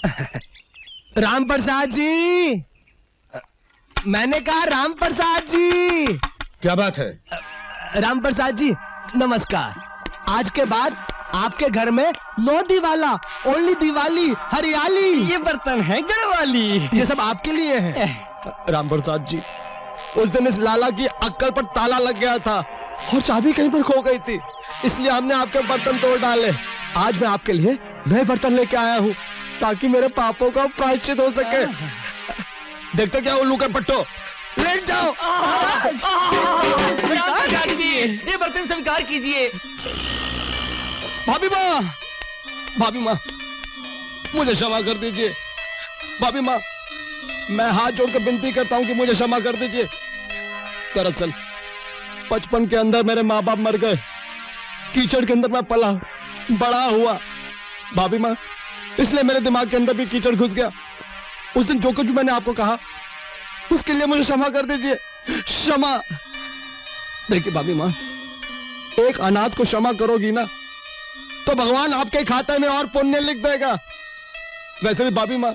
राम प्रसाद जी, मैंने कहा राम प्रसाद जी। क्या बात है? राम प्रसाद जी नमस्कार। आज के बाद आपके घर में नो दिवाला, ओनली दिवाली, हरियाली। ये बर्तन है गढ़वाली। ये सब आपके लिए है। राम प्रसाद जी, उस दिन इस लाला की अक्कल पर ताला लग गया था और चाबी कहीं पर खो गई थी, इसलिए हमने आपके बर्तन तोड़ डाले। आज मैं आपके लिए नए बर्तन लेके आया हूँ ताकि मेरे पापों का प्रायश्चित हो सके। देखते क्या उल्लू के पट्टो, लेट जाओ। स्वीकार कीजिए, ये बर्तन स्वीकार कीजिए। भाभी माँ, भाभी माँ, मुझे क्षमा कर दीजिए। भाभी माँ, मैं हाथ जोड़कर विनती करता हूँ कि मुझे क्षमा कर दीजिए। दरअसल बचपन के अंदर मेरे माँ बाप मर गए, कीचड़ के अंदर मैं पला बड़ा हुआ। भाभी माँ, इसलिए मेरे दिमाग के अंदर भी कीचड़ घुस गया। उस दिन जो कुछ मैंने आपको कहा उसके लिए मुझे क्षमा कर दीजिए, क्षमा। देखिए भाभी माँ, एक अनाथ को क्षमा करोगी ना तो भगवान आपके खाते में और पुण्य लिख देगा। वैसे भी भाभी माँ,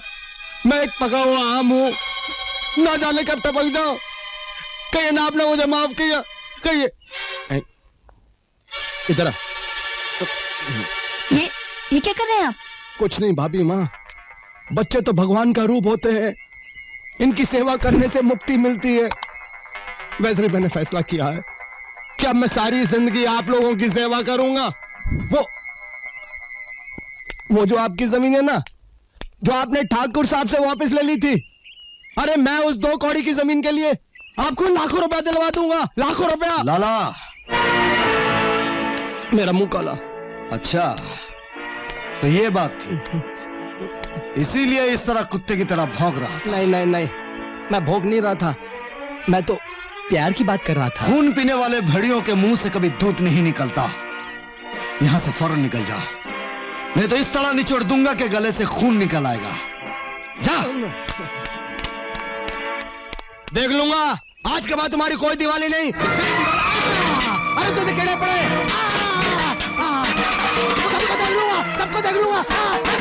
मैं एक पका हुआ आम हूं, ना जाने कब टपक जाओ। कहिए ना आपने मुझे माफ किया, कहिए। इधर आ। ये क्या कर रहे हैं आप? कुछ नहीं भाभी माँ, बच्चे तो भगवान का रूप होते हैं, इनकी सेवा करने से मुक्ति मिलती है। वैसे भी मैंने फैसला किया है कि अब मैं सारी जिंदगी आप लोगों की सेवा करूंगा। वो जो आपकी जमीन है ना, जो आपने ठाकुर साहब से वापस ले ली थी, अरे मैं उस 2 कौड़ी की जमीन के लिए आपको लाखों रुपया दिलवा दूंगा, लाखों रुपया। लाला, मेरा मुंह काला। अच्छा तो ये बात थी, इसीलिए इस तरह कुत्ते की तरह भौंक रहा था। नहीं नहीं नहीं, मैं भौंक नहीं रहा था, मैं तो प्यार की बात कर रहा था। खून पीने वाले भेड़ियों के मुंह से कभी दूध नहीं निकलता। यहां से फौरन निकल जा, नहीं तो इस तरह निचोड़ दूंगा कि गले से खून निकल आएगा। जा। देख लूंगा, आज के बाद तुम्हारी कोई दिवाली नहीं। अरे तो गिरे पड़े, सबको देख लूंगा, सबको देख लूंगा।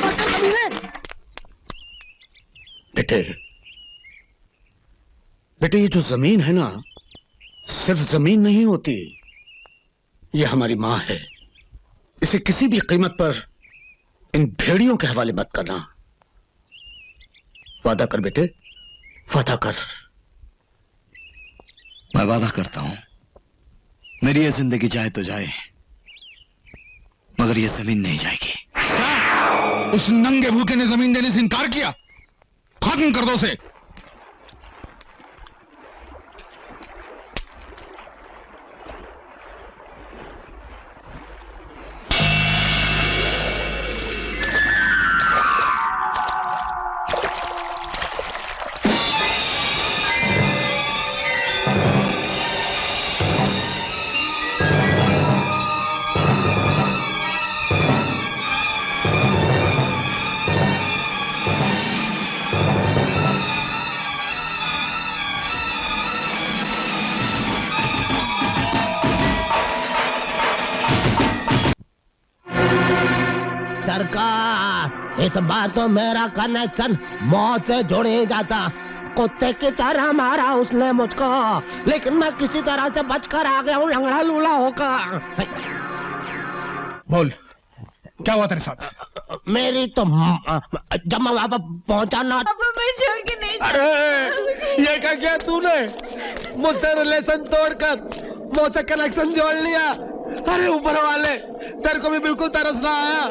बस कर कमीने। बेटे, बेटे ये जो जमीन है ना, सिर्फ जमीन नहीं होती, ये हमारी माँ है। इसे किसी भी कीमत पर इन भेड़ियों के हवाले मत करना। वादा कर बेटे, वादा कर। मैं वादा करता हूं, मेरी ये जिंदगी जाए तो जाए, मगर ये जमीन नहीं जाएगी। उस नंगे भूखे ने जमीन देने से इनकार किया, खत्म कर दो उसे। सरकार, इस बार तो मेरा कनेक्शन मौत से जुड़ ही जाता। कुत्ते की तरह मारा उसने मुझको, लेकिन मैं किसी तरह से बचकर आ गया हूँ लंगड़ा लूला होकर। बोल, क्या हुआ तेरे साथ? मेरी तो जब मैं वहां पर पहुंचा ना, मैं छोड़ के नहीं। अरे ये क्या किया तूने? मुझसे रिलेशन तोड़कर मुझसे कनेक्शन जोड़ लिया। अरे ऊपर वाले, तेरे को भी बिल्कुल तरस ना आया?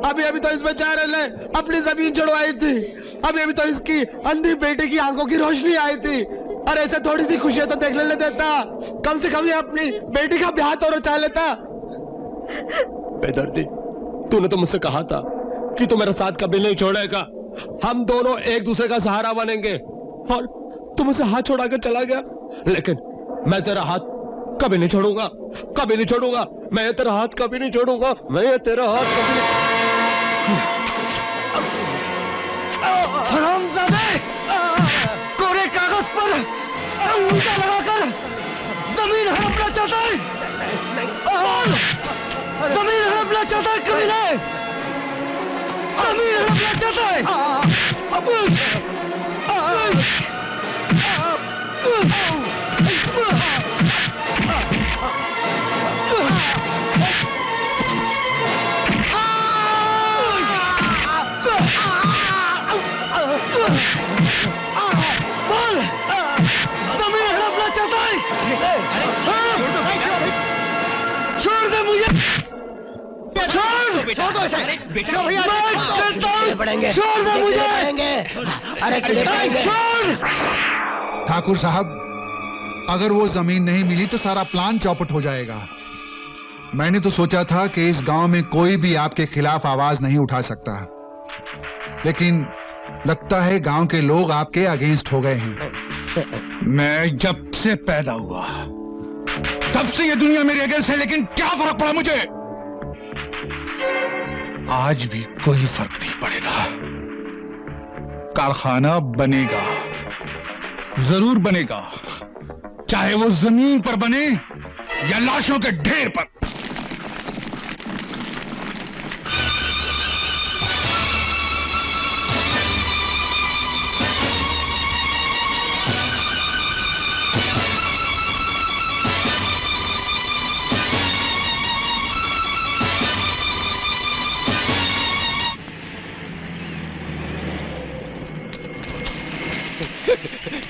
अभी अभी तो इस बेचारे ने अपनी जमीन छुड़वाई थी, अभी अभी तो इसकी अंधी बेटी की आंखों की रोशनी आई थी। अरे ऐसे थोड़ी सी खुशियां तो देख लेने देता, कम से कम ये अपनी बेटी का ब्याह तो रचा लेता। बेदर्दी, तूने तो मुझसे कहा था कि तू मेरा साथ कभी नहीं छोड़ेगा, हम दोनों एक दूसरे का सहारा बनेंगे, और तू मुझसे हाथ छोड़ा कर चला गया। लेकिन मैं तेरा हाथ कभी नहीं छोड़ूंगा, कभी नहीं छोड़ूंगा। मैं तेरा हाथ कभी नहीं छोड़ूंगा, मैं तेरा हाथ कभी नहीं। हरामजादे, कोरे कागज पर अंगूठा लगाकर जमीन हड़पना चाहता है, और जमीन हड़पना चाहता है कमीने, जमीन हड़पना चाहता है? बोल, जमीन हड़पना चाहता है? छोड़ दे मुझे, छोड़ दो बेटा भैया छोड़ दे मुझे, अरे छोड़। ठाकुर साहब, अगर वो जमीन नहीं मिली तो सारा प्लान चौपट हो जाएगा। मैंने तो सोचा था कि इस गांव में कोई भी आपके खिलाफ आवाज नहीं उठा सकता, लेकिन लगता है गांव के लोग आपके अगेंस्ट हो गए हैं। मैं जब से पैदा हुआ तब से ये दुनिया मेरे अगेंस्ट है, लेकिन क्या फर्क पड़ा मुझे? आज भी कोई फर्क नहीं पड़ेगा। कारखाना बनेगा, जरूर बनेगा, चाहे वो जमीन पर बने या लाशों के ढेर पर।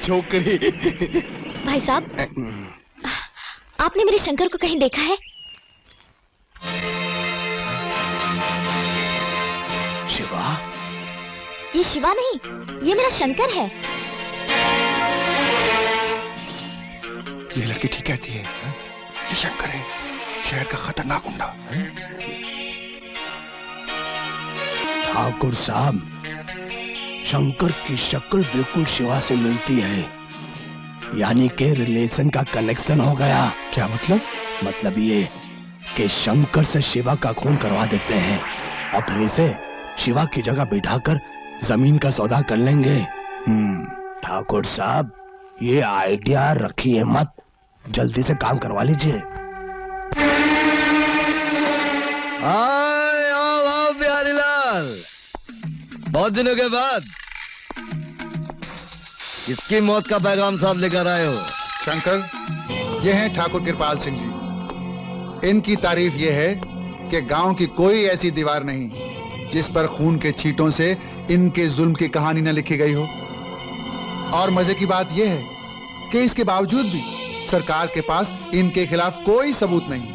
छोकरी, भाई साहब, आपने मेरे शंकर को कहीं देखा है? शिवा? ये शिवा नहीं, ये मेरा शंकर है। ये लड़की ठीक कहती है, ये शंकर है, शहर का खतरनाक गुंडा। ठाकुर साहब, शंकर की शक्ल बिल्कुल शिवा से मिलती है, यानी के रिलेशन का कनेक्शन हो गया। क्या मतलब? मतलब ये कि शंकर से शिवा का खून करवा देते हैं और फिर इसे शिवा की जगह बिठाकर जमीन का सौदा कर लेंगे। ठाकुर साहब, ये आइडिया रखिए मत, जल्दी से काम करवा लीजिए। आओ बिहारीलाल, बहुत दिनों के बाद किसकी मौत का पैगाम साथ लेकर आए हो? शंकर, ये हैं ठाकुर कृपाल सिंह जी। इनकी तारीफ ये है कि गांव की कोई ऐसी दीवार नहीं जिस पर खून के छींटों से इनके जुल्म की कहानी न लिखी गई हो। और मजे की बात यह है कि इसके बावजूद भी सरकार के पास इनके खिलाफ कोई सबूत नहीं।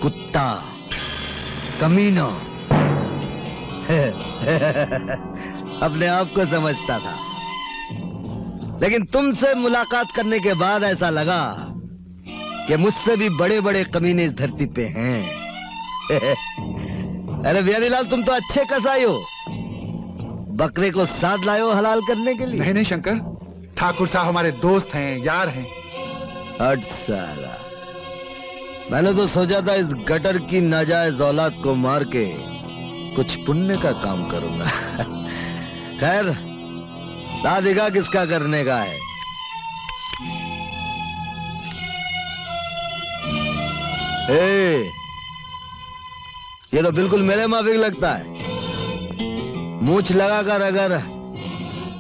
कुत्ता, कमीना, अपने आप को समझता था, लेकिन तुमसे मुलाकात करने के बाद ऐसा लगा कि मुझसे भी बड़े बड़े कमीने इस धरती पे हैं। अरे बिहारीलाल, तुम तो अच्छे कसाई हो, बकरे को साथ लाए हो हलाल करने के लिए। नहीं नहीं शंकर, ठाकुर साहब हमारे दोस्त हैं, यार हैं। हट साला, मैंने तो सोचा था इस गटर की नाजायज औलाद को मार के कुछ पुण्य का काम करूंगा। खैर, दादिका किसका करने का है। ये तो बिल्कुल मेरे माफिक लगता है। मूछ लगाकर अगर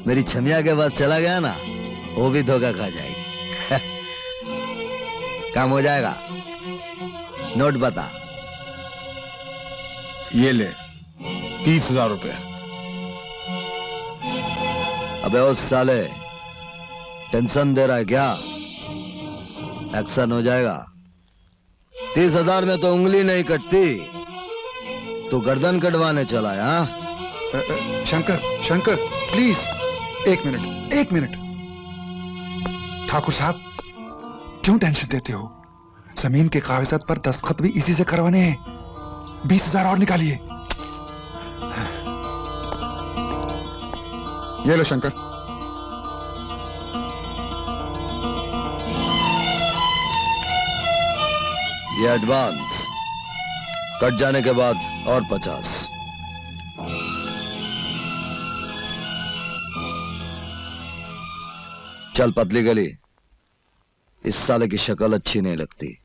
मेरी छमिया के पास चला गया ना, वो भी धोखा खा जाएगी। काम हो जाएगा। नोट बता। ये ले 30,000 रुपए। अबे उस साले, टेंशन दे रहा है क्या? एक्शन हो जाएगा। 30,000 में तो उंगली नहीं कटती, तू गर्दन कटवाने चला है। हाँ? शंकर, शंकर प्लीज, एक मिनट, एक मिनट। ठाकुर साहब, क्यों टेंशन देते हो? जमीन के कागजात पर दस्तखत भी इसी से करवाने हैं। 20,000 और निकालिए। ये लो शंकर। ये एडवांस, कट जाने के बाद और 50। चल पतली गली, इस साले की शक्ल अच्छी नहीं लगती।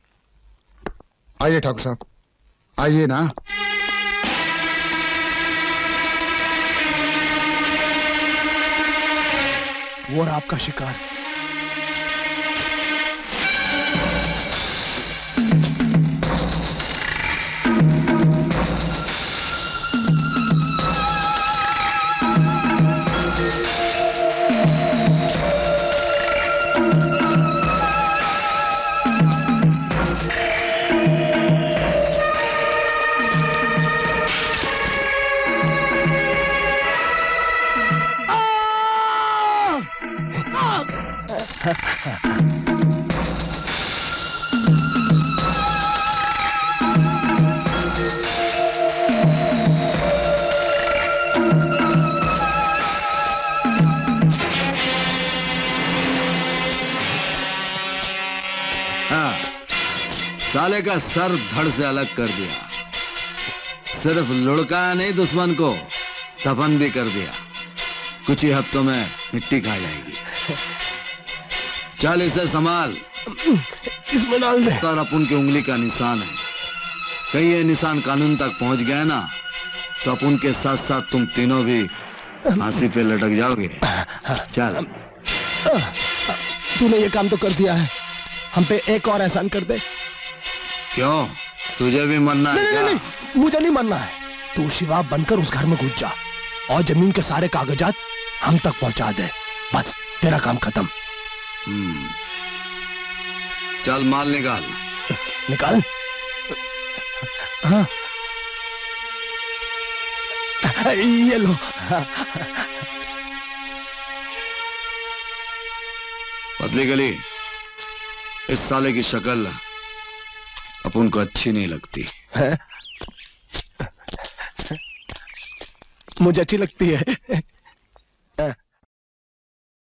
आइए ठाकुर साहब, आइए ना। वो रहा आपका शिकार। हाँ, साले का सर धड़ से अलग कर दिया। सिर्फ लुढ़काया नहीं, दुश्मन को दफन भी कर दिया। कुछ ही हफ्तों में मिट्टी खा जाएगी। चल इसे संभाल, इसमें डाल दे। पर अपन की उंगली का निशान है। कहीं ये निशान कानून तक पहुंच गया ना, तो अपन के साथ साथ तुम तीनों भी फांसी पे लटक जाओगे। चल। तूने ये काम तो कर दिया है, हम पे एक और एहसान कर दे। क्यों, तुझे भी मरना है क्या? नहीं, मुझे नहीं मरना है। तू शिवा बनकर उस घर में घुस जा और जमीन के सारे कागजात हम तक पहुंचा दे। बस तेरा काम खत्म। चल माल निकाल। निकाल। हाँ, ये लो। पतली गली, इस साले की शक्ल अपन को अच्छी नहीं लगती मुझे अच्छी लगती है।